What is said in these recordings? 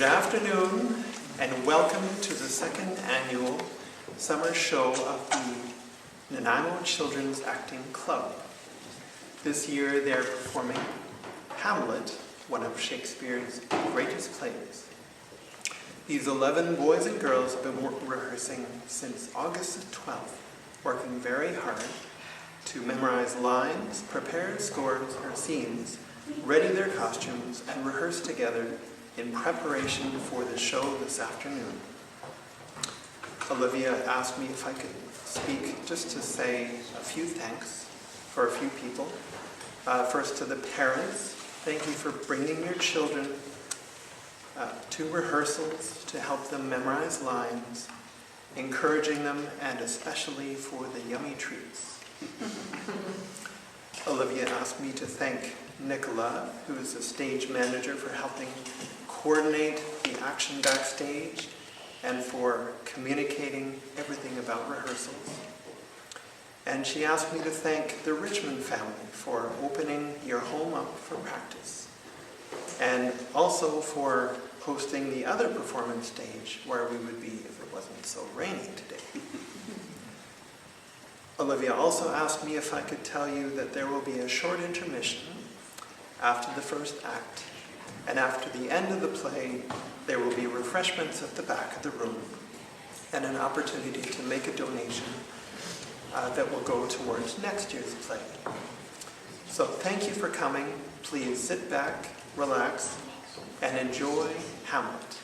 afternoon, and welcome to the second annual summer show of the Nanaimo Children's Acting Club. This year they're performing Hamlet, one of Shakespeare's greatest plays. These 11 boys and girls have been rehearsing since August 12th, working very hard to memorize lines, prepare scores or scenes, ready their costumes, and rehearse together in preparation for the show this afternoon. Olivia asked me if I could speak just to say a few thanks for a few people. First to the parents, thank you for bringing your children to rehearsals to help them memorize lines, encouraging them, and especially for the yummy treats. Olivia asked me to thank Nicola, who is the stage manager, for helping coordinate the action backstage and for communicating everything about rehearsals. And she asked me to thank the Richmond family for opening your home up for practice, and also for hosting the other performance stage where we would be if it wasn't so rainy today. Olivia also asked me if I could tell you that there will be a short intermission after the first act, and after the end of the play, there will be refreshments at the back of the room and an opportunity to make a donation that will go towards next year's play. So thank you for coming. Please sit back, relax, and enjoy Hamlet.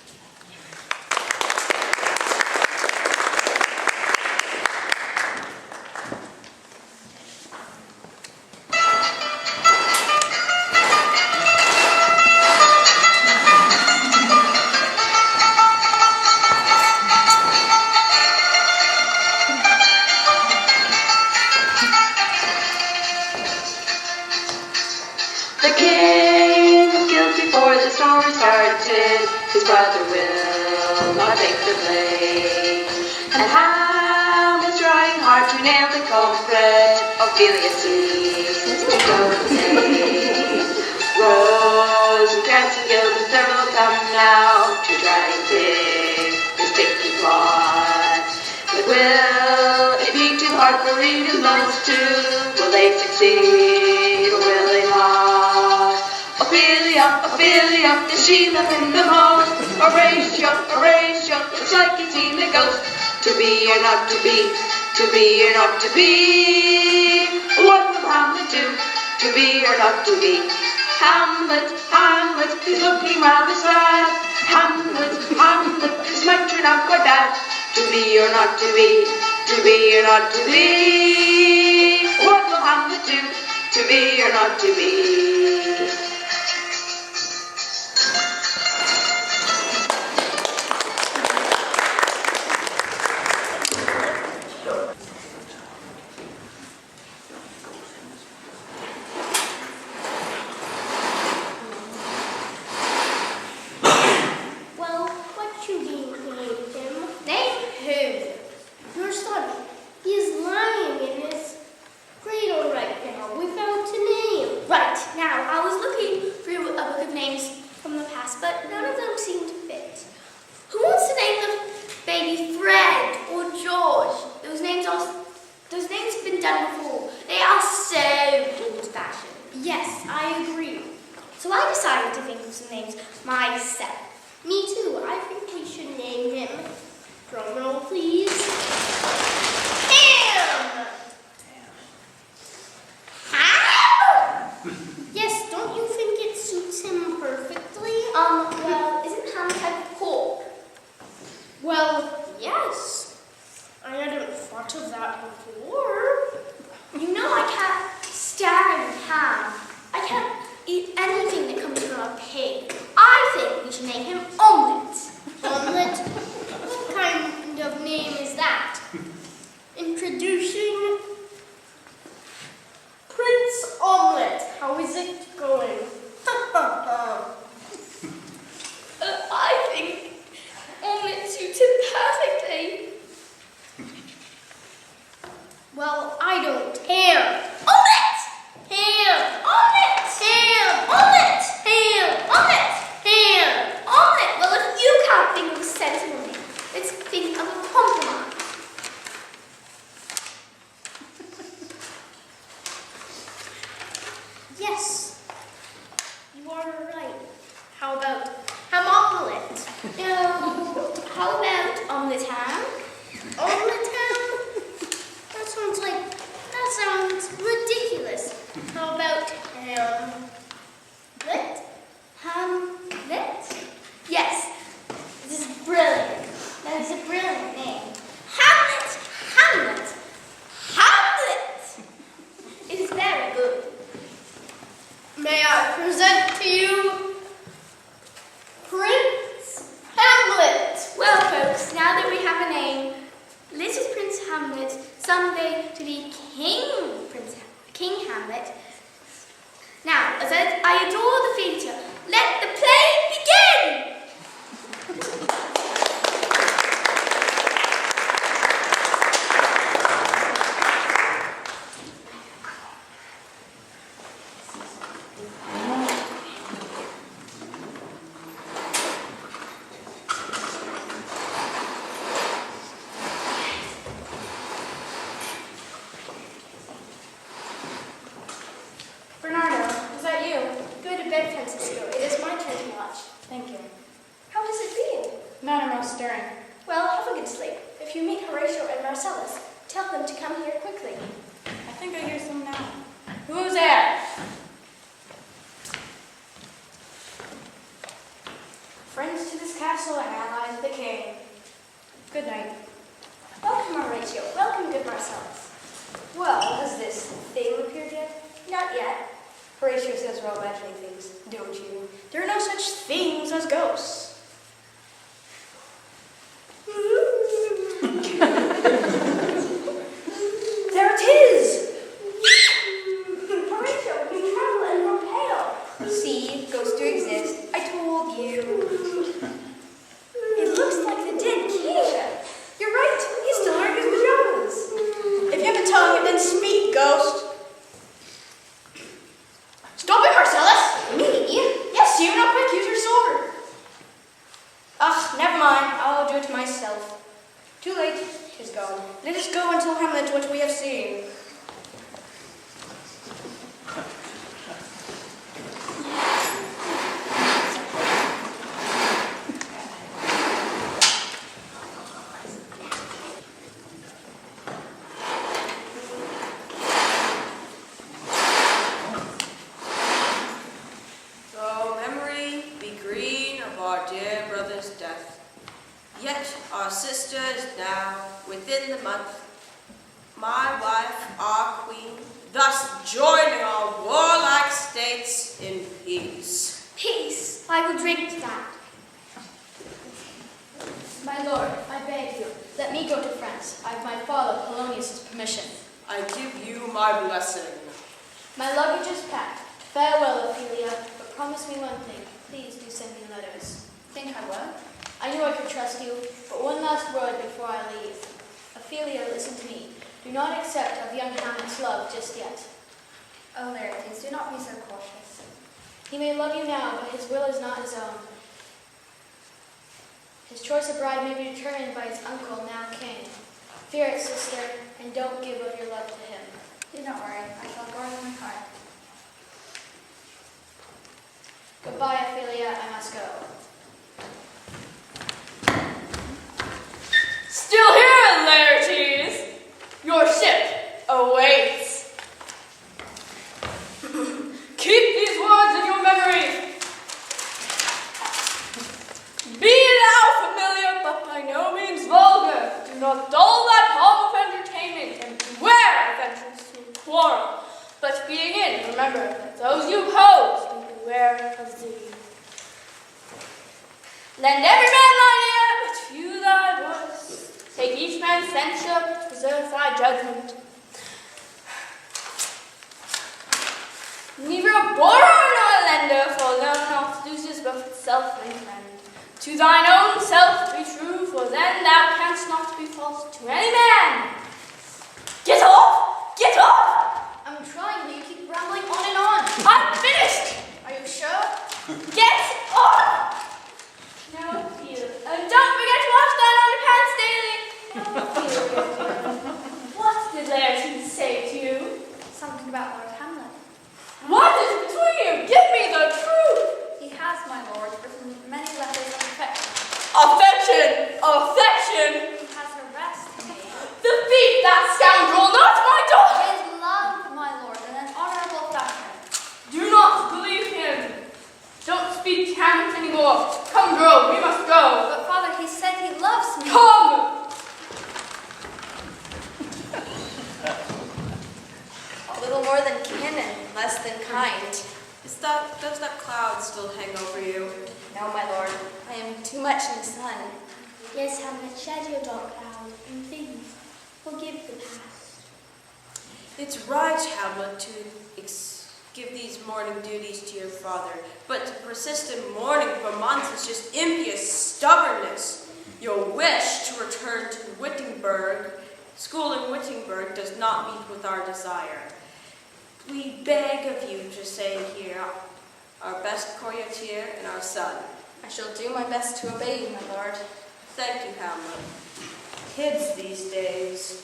His brother will not take the blame. And Hamlet's trying hard to nail the culprit. Ophelia sees to go the same. Rose and Grants and Gild and several come now to try and fix this sticky plot. But will it be too hard for readers most to? Will they succeed or will they not? Ophelia, does she love him the most? Horatio, looks like he's seen a ghost. To be or not to be, to be or not to be. What will Hamlet do? To be or not to be? Hamlet, he's looking rather sad. Hamlet, this might turn out quite bad. To be or not to be, to be or not to be. What will Hamlet do? To be or not to be? Well, I don't care. Omelette! Ham! Omelette! Ham! Omelette! Ham! Omelette! Ham! Omelette! Well, if Yes, you are right. How about Hamlet? No. How about omelet ham? Omelet ham? That sounds ridiculous. How about Hamlet? Hamlet? Yes, this is brilliant. That is a brilliant name. Hamlet! Hamlet! Hamlet! It is very good. May I present to you Prince Hamlet? Well, folks, now that we have a name, little Prince Hamlet, someday to be King Hamlet. Now, as I adore the theatre, let the play begin! Nanaimo stirring. Well, have a good sleep. If you meet Horatio and Marcellus, tell them to come here quickly. I think I hear some now. Who's there? Friends to this castle and allies of the king. Good night. Welcome, Horatio. Welcome, good Marcellus. Well, has this thing appeared yet? Not yet. Horatio says we're all imagining things, don't you? There are no such things as ghosts. There it is! Horatio, you tremble and grow pale. See, ghosts do exist. I told you. It looks like the dead king. You're right, he's still wearing his pajamas. If you have a tongue, then speak, ghost. Stop it, Marcellus! Me? Yes, you. Now quick, use your sword. Ah, never mind. I'll do it myself. Too late. She's gone. Let us go and tell Hamlet what we have seen. Though memory be green of our dear brother's death, yet our sister is now within the month, my wife, our queen, thus joining our warlike states in peace. Peace! I will drink to that. My lord, I beg you, let me go to France. I have my father, Polonius' permission. I give you my blessing. My luggage is packed. Farewell, Ophelia, but promise me one thing. Please do send me letters. Think I will? I knew I could trust you, but one last word before I leave. Ophelia, listen to me. Do not accept of young Hamlet's love just yet. Oh, Laertes, do not be so cautious. He may love you now, but his will is not his own. His choice of bride may be determined by his uncle, now king. Fear it, sister, and don't give of your love to him. Do not worry, I shall guard my heart. Goodbye, Ophelia, I must go. Still here, Laertes! Your ship awaits. Keep these words in your memory. Be thou familiar, but by no means vulgar. Do not dull that hall of entertainment, and beware of entrance to a quarrel. But being in, remember that those you pose will beware of thee. Lend every man thine ear, but few thy voice. Take each man's censure, but preserve thy judgment. Neither a borrower nor a lender, for learn not loses both itself and friend. To thine own self be true, for then thou canst not be false to any man. Get off! Get off! I'm trying, but you keep rambling on and on. I'm finished! Are you sure? Get off! No, you. And don't forget to wash thine underpants daily. What did Laertes say to you? Something about Lord Hamlet. What did speak Hamlet anymore. Come, girl, we must go. But Father, he said he loves me. Come! A little more than kin and less than kind. Does that cloud still hang over you? No, my lord, I am too much in the sun. Yes, Hamlet, shed your dark cloud and things. Forgive the past. It's right, Hamlet, to give these mourning duties to your father, but to persist in mourning for months is just impious stubbornness. Your wish to return to Wittenberg, school in Wittenberg, does not meet with our desire. We beg of you to say here our best courtier and our son. I shall do my best to obey you, my lord. Thank you, Hamlet. Kids these days.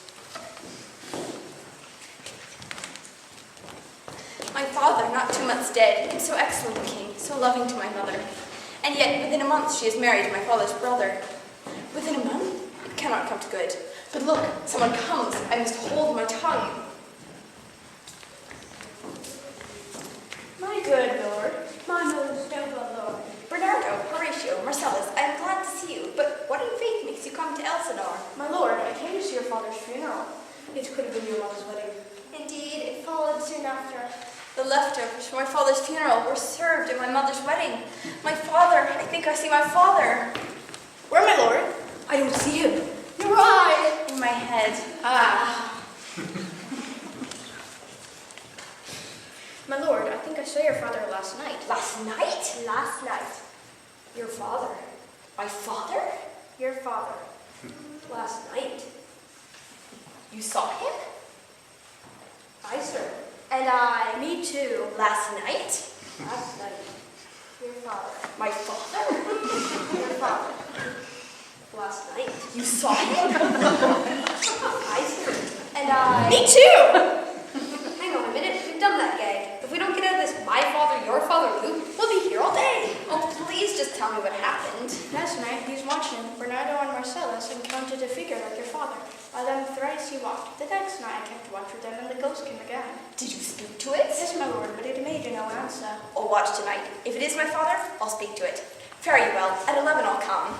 My father, not 2 months dead, and so excellent a king, so loving to my mother. And yet, within a month, she is married to my father's brother. Within a month? It cannot come to good. But look, someone comes. I must hold my tongue. My good lord, my most noble lord. Bernardo, Horatio, Marcellus, I am glad to see you, but what in faith makes you come to Elsinore? My lord, I came to see your father's funeral. It could have been your mother's wedding. Indeed, it followed soon after. The leftovers from my father's funeral were served at my mother's wedding. My father, I think I see my father. Where, my lord? I don't see him. Your eye! In my head. My lord, I think I saw your father last night. Last night? Last night. Your father. My father? Your father. Last night. You saw him? I, sir. And I. Me too. Last night? Last night. Your father. My father? Your father. Last night. You saw him? I, sir. And I. Me too! Hang on a minute. We've done that gag. If we don't get out of this my father, your father loop, we'll be here all day. Oh, please just tell me what happened. Last night, he was watching Bernardo and Marcellus and counted a figure like your father. By them thrice he walked. The next night I kept watch with them, and the ghost came again. Did you speak to it? Yes, my lord, but it made no answer. I'll watch tonight. If it is my father, I'll speak to it. Fare you well. At 11 I'll come.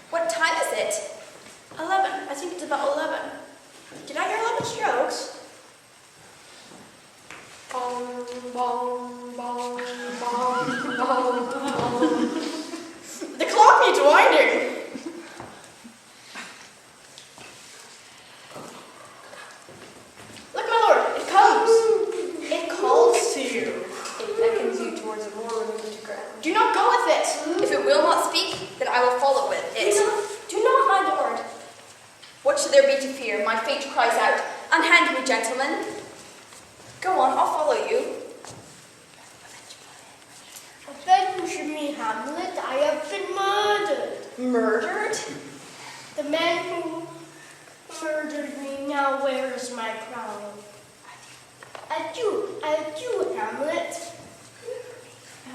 What time is it? 11. I think it's about 11. Did I hear 11 strokes? Bong, bong, bong, bong, bong, bong. The clock needs winding. Look, my lord, it comes. It calls to you. It beckons you towards a more removed ground. Do not go with it. If it will not speak, then I will follow with it. Do not, my lord. What should there be to fear? My fate cries out, unhand me, gentlemen. Go on, I'll follow you. Avenge me, Hamlet. I have been murdered. Murdered? The man who murdered me now wears my crown. Adieu, Hamlet.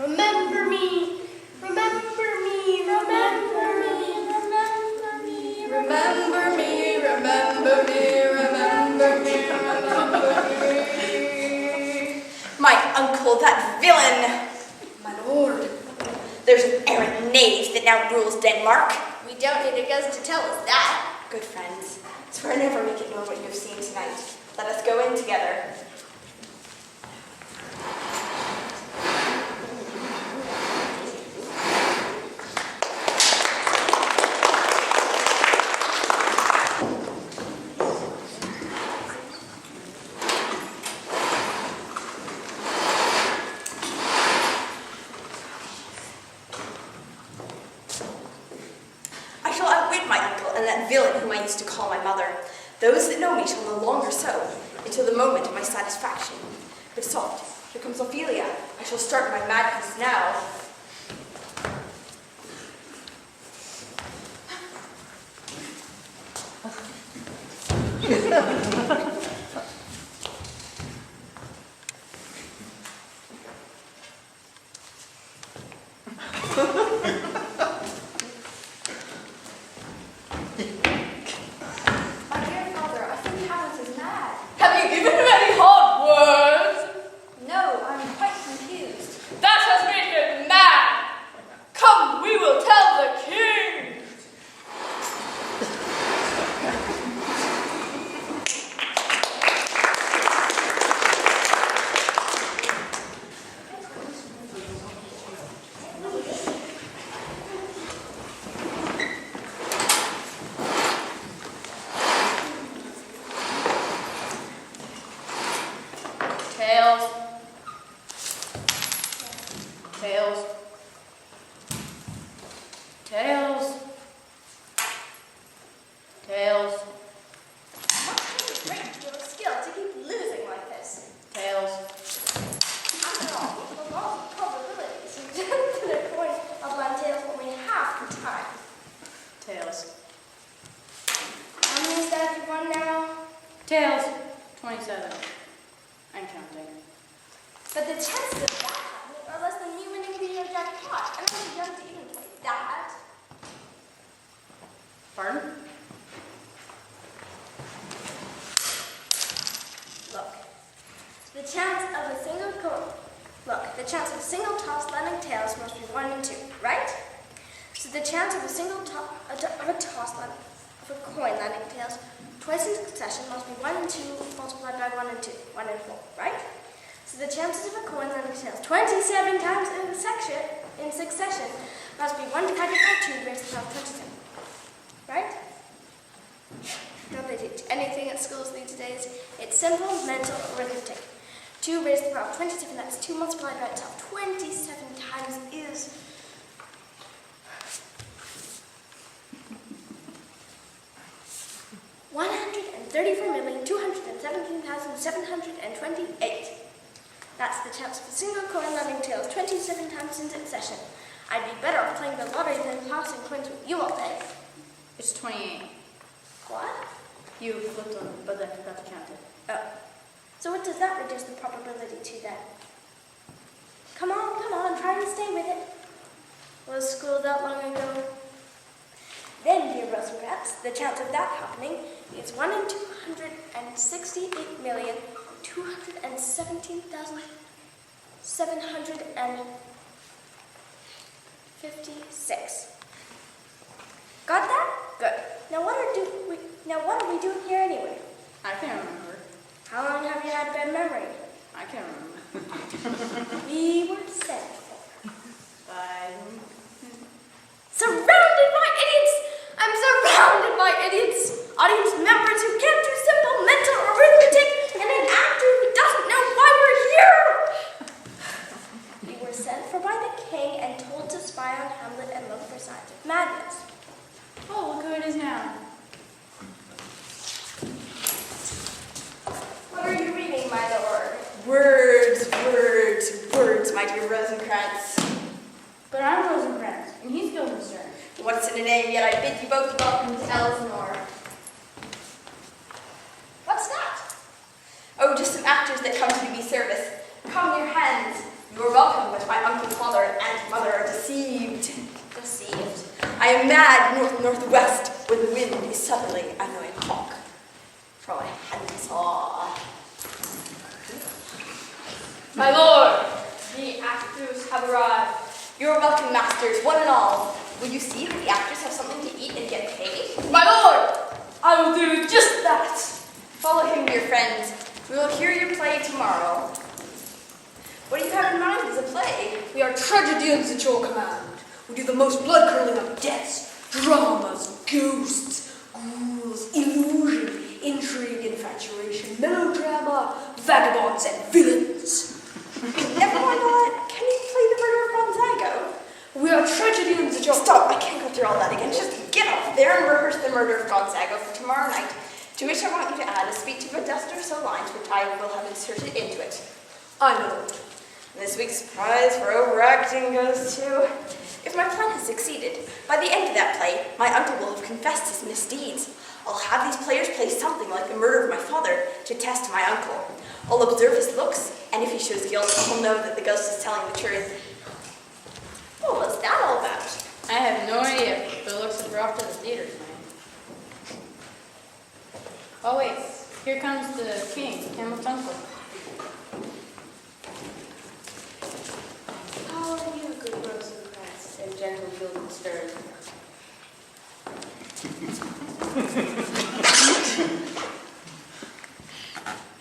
Remember me. Remember me. Remember me. Remember me. Remember me, remember me, remember me, remember me. My uncle, that villain! My lord. There's an errant knave that now rules Denmark. We don't need a ghost to tell us that. Good friends, swear never make it known what you have seen tonight. Let us go in together. I shall outwit my uncle and that villain whom I used to call my mother. Those that know me shall no longer so, until the moment of my satisfaction. But soft, here comes Ophelia. I shall start my madness now. Tails, 27. I'm counting. But the chances of that happening are less than me winning the Euro jackpot. I'm too young to even play that. Pardon? Look. The chance of a single toss landing tails must be 1 in 2, right? So the chance of a coin landing tails twice in succession must be 1 in 2 multiplied by 1 in 2, 1 in 4, right? So the chances of a coin landing tails 27 times in succession must be 1 divided by 2 raised to the power of 27, right? Don't they teach anything at schools these days? It's simple mental arithmetic. 2 raised to the power of 27, that's 2 multiplied by itself. 27 times is... $134,217,728. That's the chance of a single coin landing tails 27 times in succession. I'd be better off playing the lottery than tossing coins with you all day. It's 28. What? You flipped on it, but I forgot to count it. Oh. So what does that reduce the probability to then? Come on, try and stay with it. Was school that long ago? Then, dear Rosencrantz, the chance of that happening is 1 in 268,217,756. Got that? Good. Now what are we doing here anyway? I can't remember. How long have you had bad memory? I can't remember. We were sent for. Surrounded by idiots! I'm surrounded by idiots! Audience members who can't do simple mental arithmetic and an actor who doesn't know why we're here! We were sent for by the king and told to spy on Hamlet and look for signs of madness. Oh, look who it is now. What are you reading, my lord? Words, my dear Rosencrantz. But I'm Rosencrantz, and he's Guildenstern. What's in a name, yet I bid you both welcome to Elsinore. What's that? Oh, just some actors that come to do me service. Come, your hands. You are welcome, but my uncle, father, and aunt, mother are deceived. Deceived? I am mad north-northwest. When the wind is southerly, I know a hawk. For my handsaw. My lord, the actors have arrived. You're welcome, masters, one and all. Will you see that the actors have something to eat and get paid? My lord, I will do just that. Follow him, dear friends. We will hear your play tomorrow. What do you have in mind as a play? We are tragedians at your command. We do the most blood-curdling of deaths, dramas, ghosts, ghouls, illusion, intrigue, infatuation, melodrama, vagabonds, and villains. Never mind all that. Can you play the murder of Gonzago? We are tragedians at your... Stop, I can't go through all that again. Just get off there and rehearse the murder of Gonzago for tomorrow night, to which I want you to add a speech of a dozen or so lines which I will have inserted into it. I know. This week's prize for overacting goes to... If my plan has succeeded, by the end of that play, my uncle will have confessed his misdeeds. I'll have these players play something like the murder of my father to test my uncle. I'll observe his looks, and if he shows guilt, I'll know that the ghost is telling the truth. What was that all about? I have no idea, but it looks like we're off to the theater tonight. Oh wait, here comes the king, Hamlet's uncle. How are you, good Rosencrantz and gentle Guildenstern?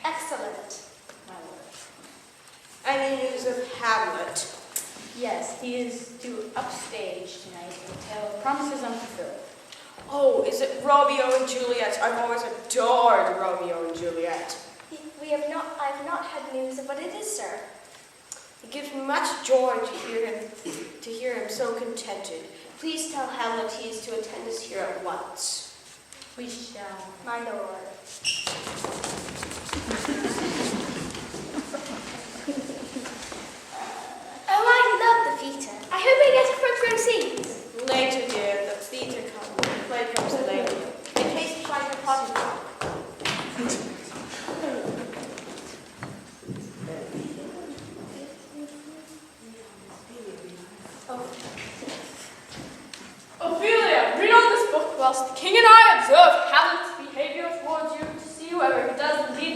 Excellent. My lord. Any news of Hamlet? Yes, he is to upstage tonight until promises unfulfilled. Oh, is it Romeo and Juliet? I've always adored Romeo and Juliet. I've not had news of what it is, sir. It gives me much joy to hear him so contented. Please tell Hamlet he is to attend us here at once. We shall. My lord. Oh, I love the theatre. I hope I get a front row seat. Later, dear, the theatre comes. The play comes later. In case you find your pocket.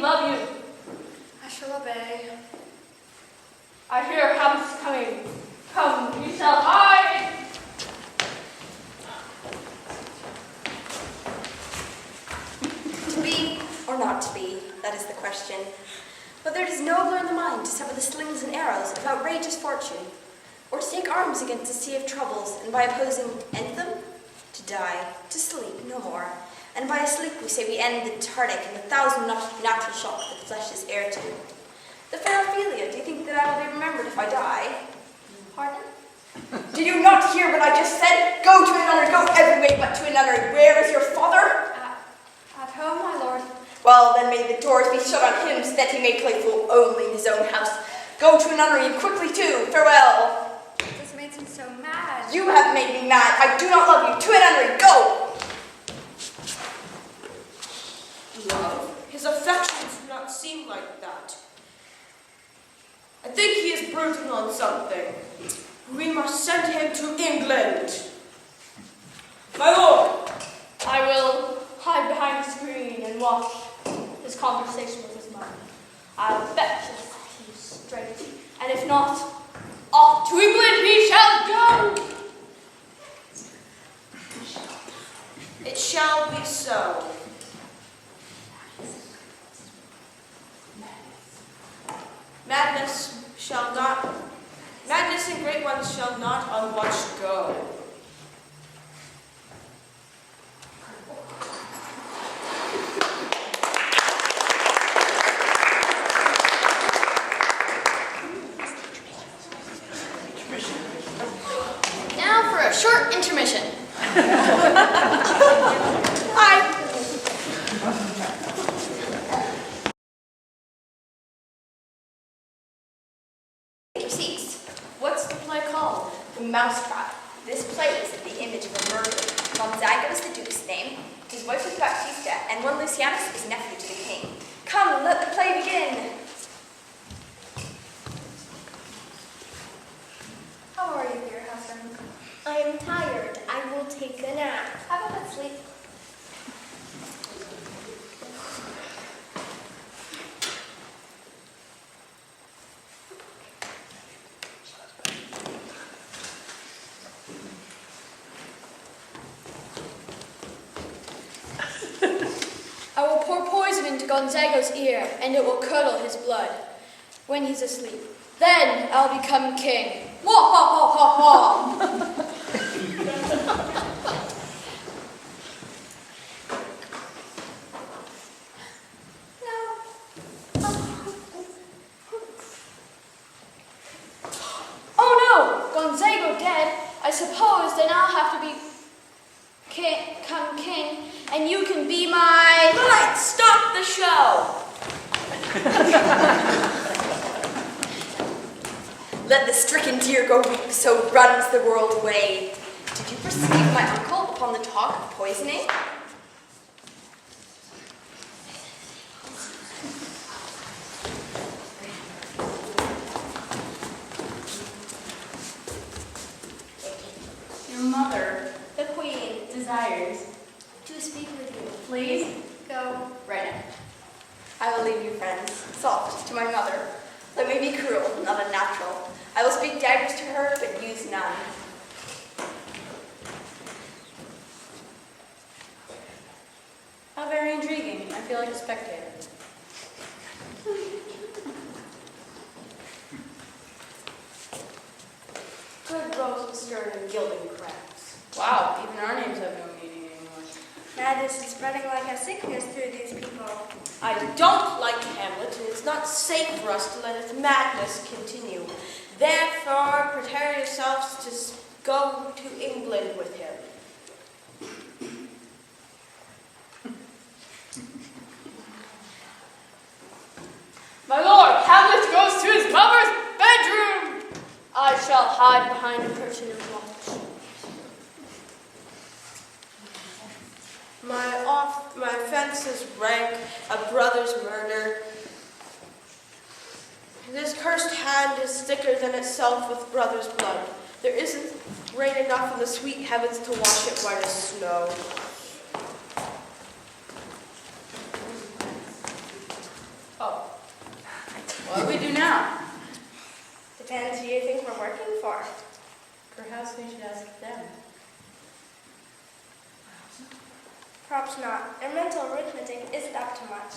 love you. I shall obey. I hear Hamlet's coming. Come, we shall hide. To be or not to be, that is the question. Whether it is nobler in the mind to suffer the slings and arrows of outrageous fortune, or to take arms against a sea of troubles, and by opposing end them, to die, to sleep no more. And by a sleep we say we end the heartache and the thousand natural shocks that flesh is heir to. The fair Ophelia, do you think that I will be remembered if I die? Pardon? Did you not hear what I just said? Go to another, go every way but to another. Where is your father? At home, my lord. Well, then may the doors be shut on him so that he may play fool only in his own house. Go to a nunnery and quickly too. Farewell. This makes him so mad. You have made me mad. I do not love you. To a nunnery, go! Love? His affections do not seem like that. I think he is brooding on something. We must send him to England. My lord! I will hide behind a screen and watch his conversation with his mother. I'll bet she'll set him straight. And if not, off to England he shall go! It shall be so. Madness and great ones shall not unwatched go. Now for a short intermission. What's the play called? The Mousetrap. This play is the image of a murderer. Gonzaga is the duke's name, his wife is Baptista, and one Lucianus is nephew to the king. Come, let the play begin. How are you, dear husband? I am tired. I will take a nap. Have a good sleep. I will pour poison into Gonzaga's ear, and it will curdle his blood when he's asleep. Then I'll become king. Wah ha ha ha ha! Oh no! Gonzago dead. I suppose then I'll have to become king, and you can be my... Right, stop the show! Let the stricken deer go weep, so runs the world away. Did you perceive my uncle upon the talk of poisoning? Your mother, the queen, desires to speak with you. Please go right now. I will leave you, friends. Soft to my mother. Let me be cruel, not unnatural. I will speak daggers to her, but use none. How very intriguing. I feel like a spectator. Good rose stirred in gilding crowns. Wow, even our names have no meaning anymore. Madness is spreading like a sickness through these people. I don't like Hamlet, and it's not safe for us to let its madness continue. Therefore, prepare yourselves to go to England with him. My lord, Hamlet goes to his mother's bedroom. I shall hide behind a curtain and watch. My offense is rank, a brother's murder. This cursed hand is thicker than itself with brother's blood. There isn't rain enough in the sweet heavens to wash it white as snow. Oh. What do we do now? Depends who you think we're working for. Perhaps we should ask them. Perhaps not. Their mental arithmetic isn't up to much.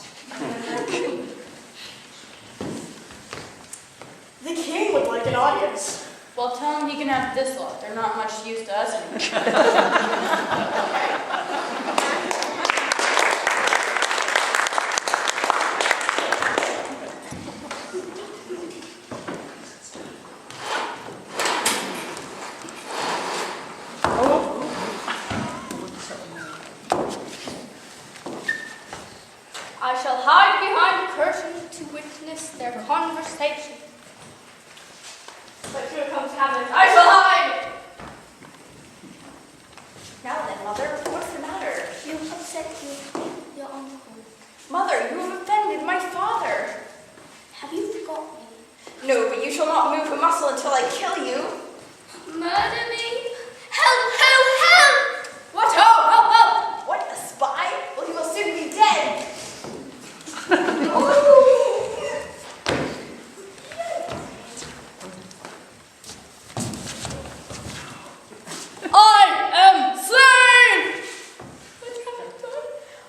The king would like an audience. Well, tell him he can have this lot. They're not much use to us anymore. I shall hide behind a curtain to witness their conversation. But here comes Hamlet. I shall hide! Now then, Mother, what's the matter? You upset your uncle. Mother, you have offended my father. Have you forgotten me? No, but you shall not move a muscle until I kill you. Murder me? Help! Help! Help! What? Oh, help, help! What, a spy? Well, he will soon be dead. I am slain! What have I done?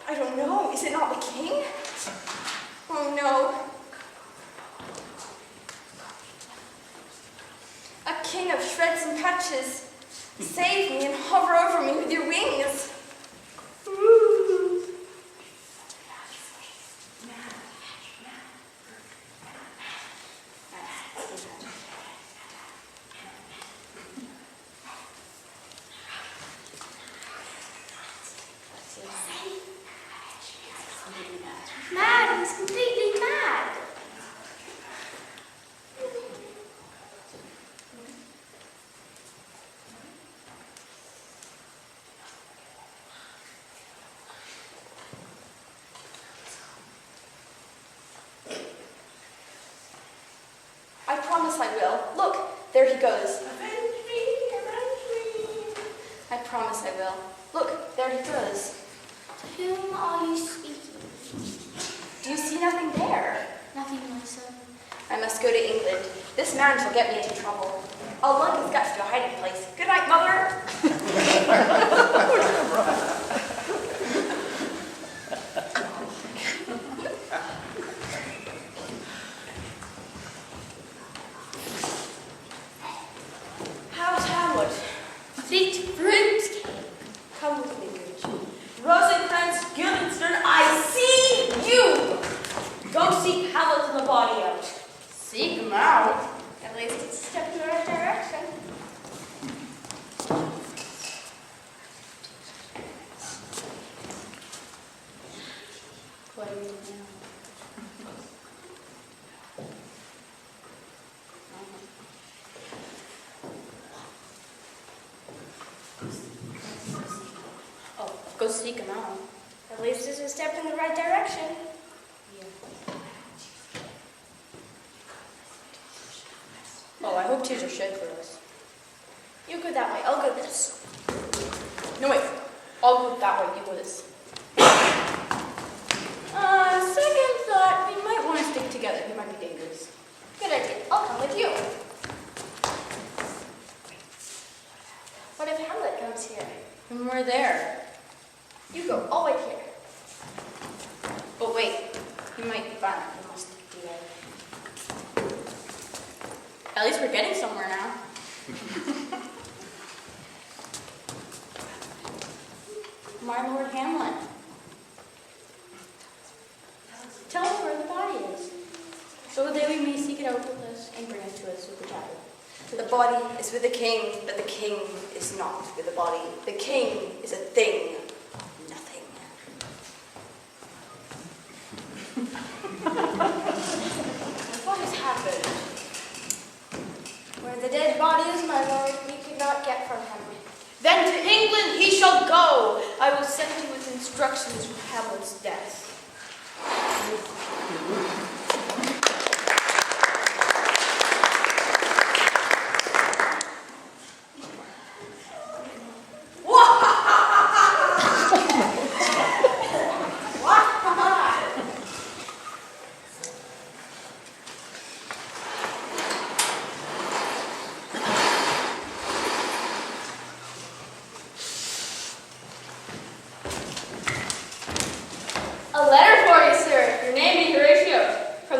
I don't know. Is it not the king? Oh, no. A king of shreds and patches. Save me and hover over me with your wings. Mad! He's completely mad! I promise I will. Look, there he goes. Avenge me, avenge me. I promise I will. Look, there he goes. To whom are you speaking? Do you see nothing there? Nothing, my son. I must go to England. This man shall get me into trouble. I'll lug his guts to a hiding place. Good night, Mother. How's Hamlet? Fleet fruit cake. Come with me, good. Rosencrantz, Guildenstern, I see you! Go seek Hamlet and the body out. Seek him out. At least it's a step in the right direction. What do you do now? Oh, go seek him out. At least it's a step in the right direction. Oh, I hope tears are shed for us. You go that way, I'll go this. No, wait. I'll go that way, you go this. Second thought, we might want to stick together. He might be dangerous. Good idea. I'll come with you. What if Hamlet comes here? When we're there. You go all the way here. But wait, he might be violent. We must stick together. At least we're getting somewhere now. My Lord Hamlet. Tell us where the body is, so that we may seek it out with us and bring it to us with the child. The body is with the king, but the king is not with the body. The king is a thing, nothing. What has happened? Where the dead body is, my lord, we could not get from Hamlet. Then to England he shall go. I will send you with instructions for Hamlet's death.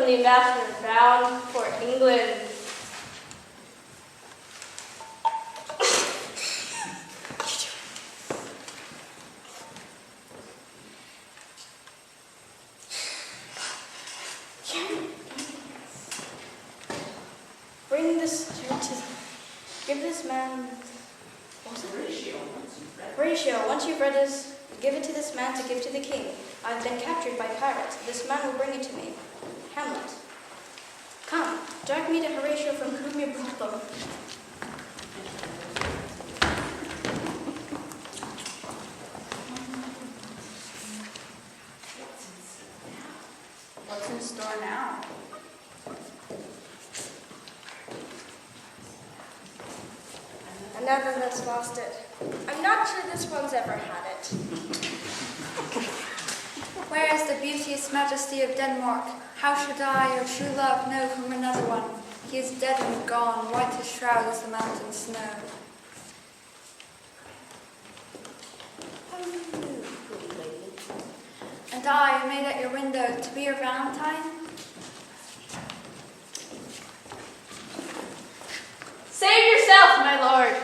from the ambassador bound for England. Bring this to, give this man, What's the ratio? ratio, once you've read this, give it to this man to give to the king. I've been captured by pirates. This man will bring it to me. Hamlet. Come, direct me to Horatio from whom you brought them. What's in store now? Another that's lost it. I'm not sure this one's ever had it. Where is the beauteous majesty of Denmark? How should I, your true love, know from another one? He is dead and gone, white as shroud as the mountain snow. Pretty lady. And I, made at your window, to be your Valentine? Save yourself, my lord.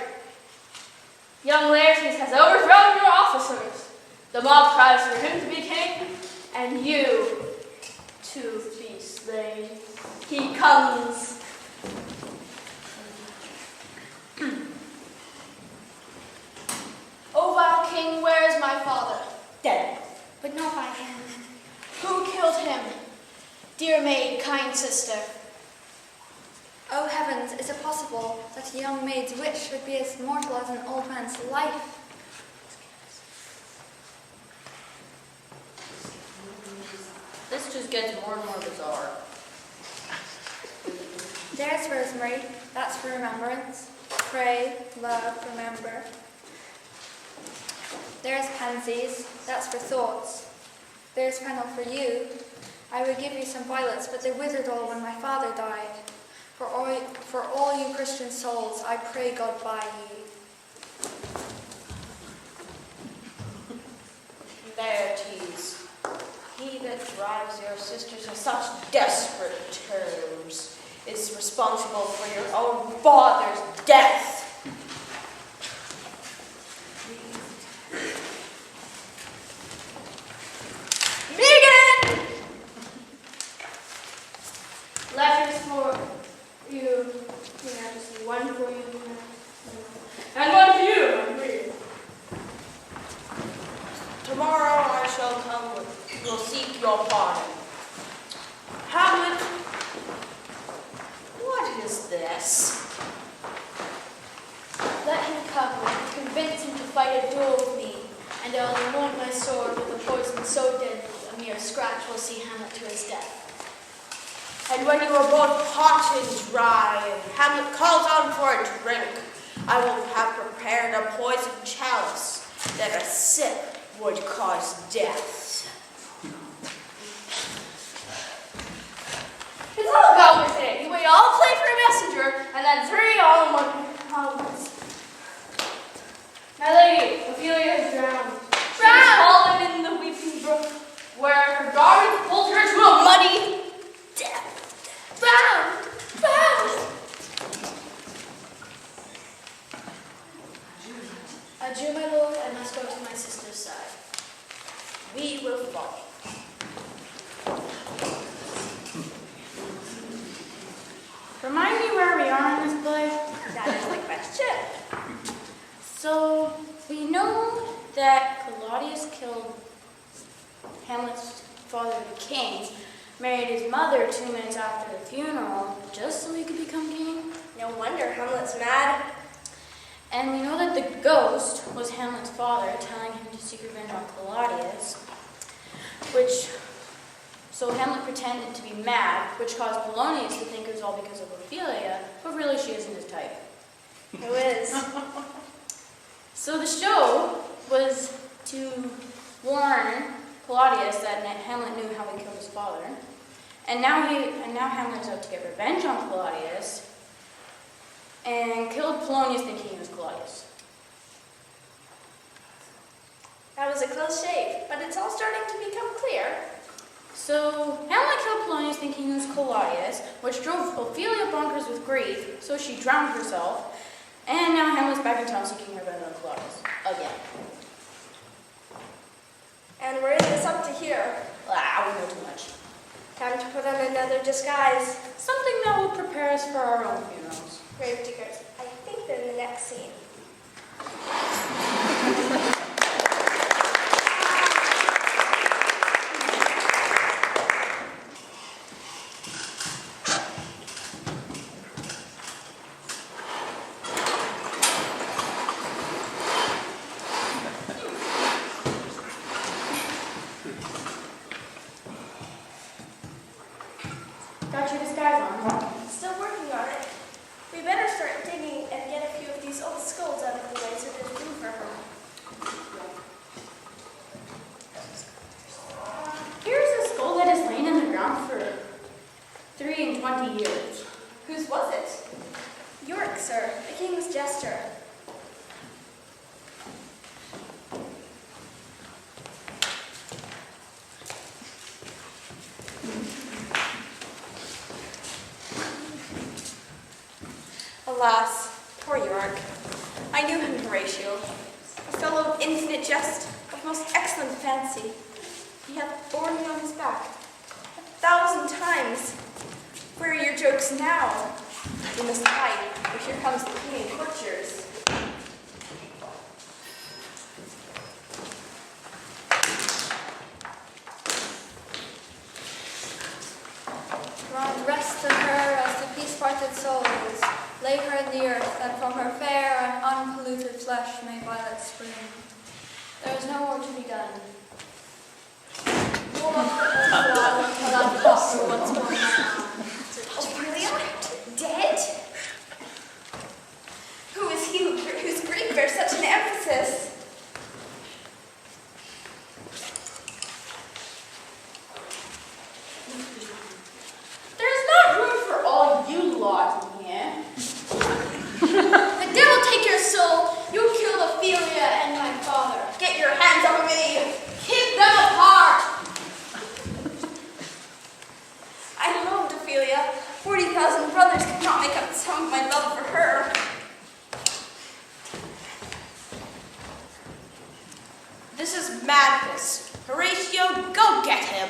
Young Laertes has overthrown your officers. The mob cries for him to be king, and you to be slain. He comes. O vile king, where is my father? Dead, but not by him. Who killed him? Dear maid, kind sister. Oh heavens, is it possible that a young maid's wit should be as mortal as an old man's life? This just gets more and more bizarre. There's rosemary, that's for remembrance. Pray, love, remember. There's pansies, that's for thoughts. There's fennel for you. I would give you some violets, but they withered all when my father died. For all you Christian souls, I pray God by ye. Laertes, he that drives your sisters in such desperate terms is responsible for your own father's death. Megan! Letters for you, Your Majesty. One for you, and one for you, I agree. Tomorrow I shall come will seek your pardon. Hamlet, what is this? Let him come, convince him to fight a duel with me, and I'll anoint my sword with a poison so deadly a mere scratch will see Hamlet to his death. And when you are both hot and dry, and Hamlet calls on for a drink, I will have prepared a poisoned chalice that a sip would cause death. It's all gone with it. We all play for a messenger, and then three all in one at once. My lady, Ophelia is drowned. She has fallen in the weeping brook, where her guards pulled her to a muddy death. Drowned! Drowned! Adieu, my lord. I must go to my sister's side. We will follow. Remind me where we are in this play. That is the question. So, we know that Claudius killed Hamlet's father, the king, married his mother 2 minutes after the funeral, just so he could become king. No wonder Hamlet's mad. And we know that the ghost was Hamlet's father, telling him to seek revenge on Claudius, so Hamlet pretended to be mad, which caused Polonius to think it was all because of Ophelia, but really she isn't his type. Who is? So the show was to warn Claudius that Hamlet knew how he killed his father, and now Hamlet's out to get revenge on Claudius, and killed Polonius thinking he was Claudius. That was a close shave, but it's all starting to become clear. So Hamlet killed Polonius thinking it was Callias, which drove Ophelia bonkers with grief, so she drowned herself, and now Hamlet's back in town seeking revenge on Claudius. Again. And we're in this up to here. We know too much. Time to put on another disguise. Something that will prepare us for our own funerals. Gravediggers. I think they're in the next scene. Got your disguise on. Still working on it. We better start digging and get a few of these old skulls out of the way so there's room for her. Here's a skull that has lain in the ground for 23 years. Whose was it? York, sir. The king's jester. Alas, poor York. I knew him, Horatio. A fellow of infinite jest, of most excellent fancy. He hath borne me on his back 1,000 times. Where are your jokes now? We must hide, for here comes the king and courtiers. Grant rest to her as to peace-parted souls. Lay her in the earth, and from her fair and unpolluted flesh may violets spring. There is no more to be done. What's going on? Ophelia? Dead? Who is he whose grief bears such an emphasis? There's not room for all you lot in here. The devil take your soul! You killed Ophelia and my father. Get your hands off of me! Keep them apart! I loved Ophelia. 40,000 brothers could not make up the sum of my love for her. This is madness. Horatio, go get him.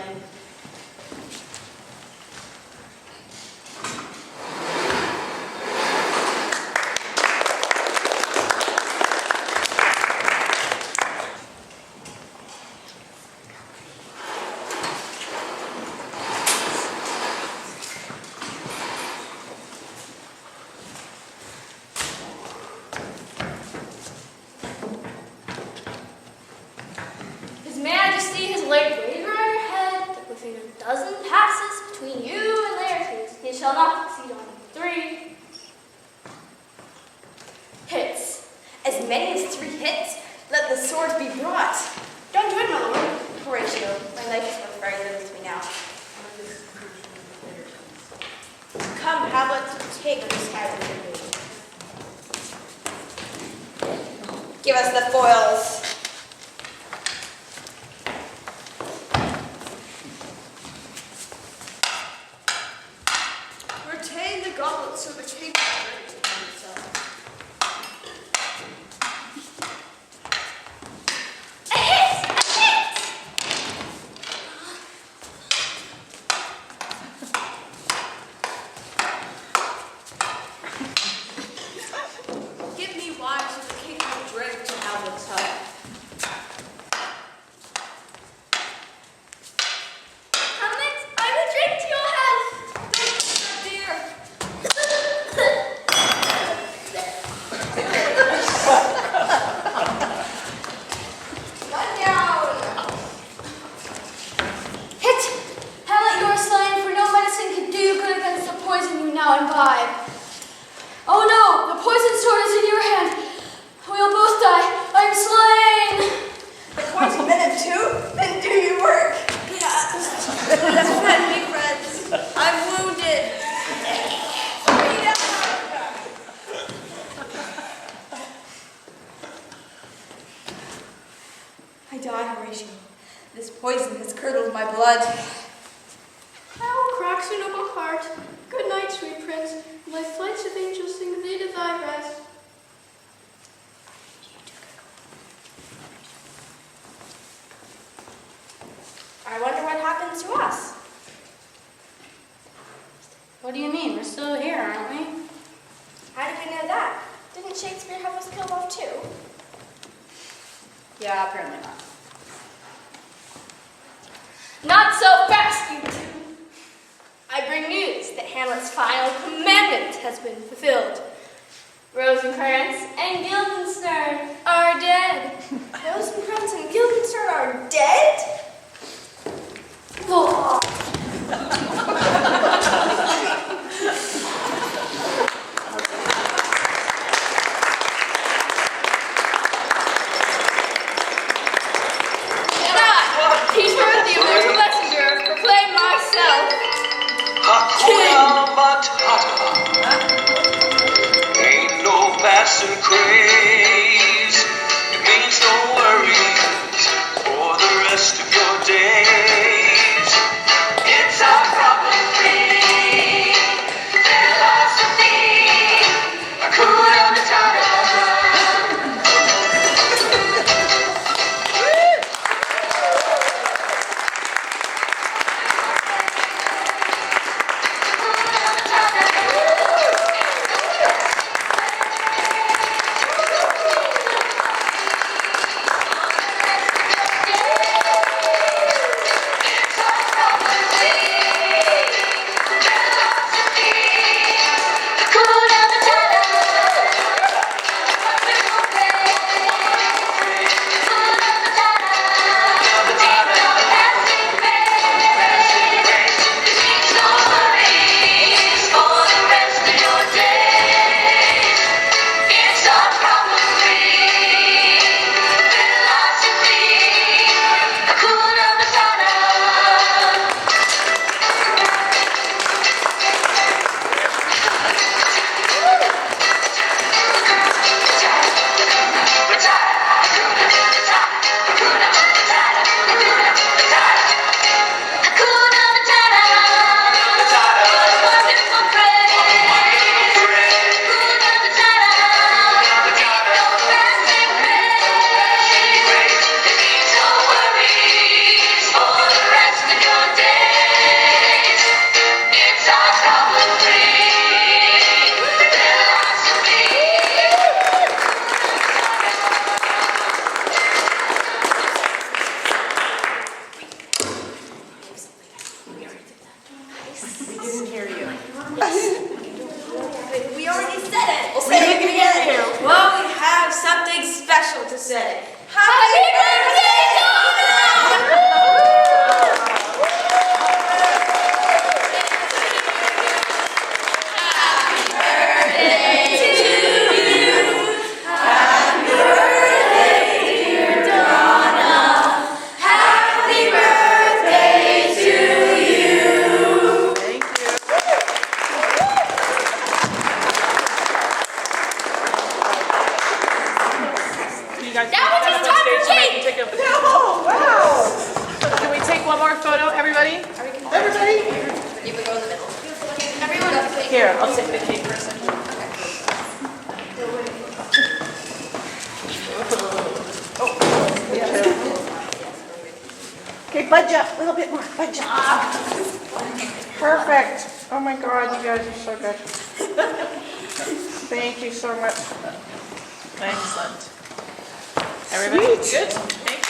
His Majesty has laid razor on your head that within a dozen passes between you and Laertes, he shall not succeed on 3 hits. As many as 3 hits, let the sword be brought. Don't do it, my lord. Horatio, my life is worth very little to me now. Come, Hamlet, take this guy with you. Give us the foils. Retain the goblet so the king can drink it himself. A hit! A hit! Give me wine so the king can drink to Hamlet's health. Hamlet, I will drink to your health. Dear, One down. Hit! Hamlet, you are slain, for no medicine can do you good against the poison you now imbibe. Oh no, the poison sword is in your hand. We'll both die. I am slain. The poison venom too? Then do your work. defend me, friends. I'm wounded. I die, Horatio. This poison has curdled my blood. How crack heart, so noble heart. Good night, sweet prince. My flights of angels sing thee to thy rest. I wonder what happened to us. What do you mean? We're still here, aren't we? How did we know that? Didn't Shakespeare have us killed off too? Yeah, apparently not. Not so fast, you two. I bring news that Hamlet's final commandment has been fulfilled. Rosencrantz and Guildenstern are dead. Rosencrantz and Guildenstern are dead? And I, Peter, the immortal messenger, proclaim myself Hakuna Matata. Ain't no passing craze. It means no worries for the rest of your days. It's our problem-free philosophy. Hakuna Matata. We already said it. We'll say it again. Well, we have something special to say. Happy birthday, Donna! Now it is time for cake! Oh, wow! Can we take one more photo, everybody? Everybody? You would go in the middle. Everyone, Here, I'll take the cake for a second. Okay, budge up, a little bit more, budge up. Perfect. Oh my God, you guys are so good. Thank you so much. Excellent. Everybody good? Thank you.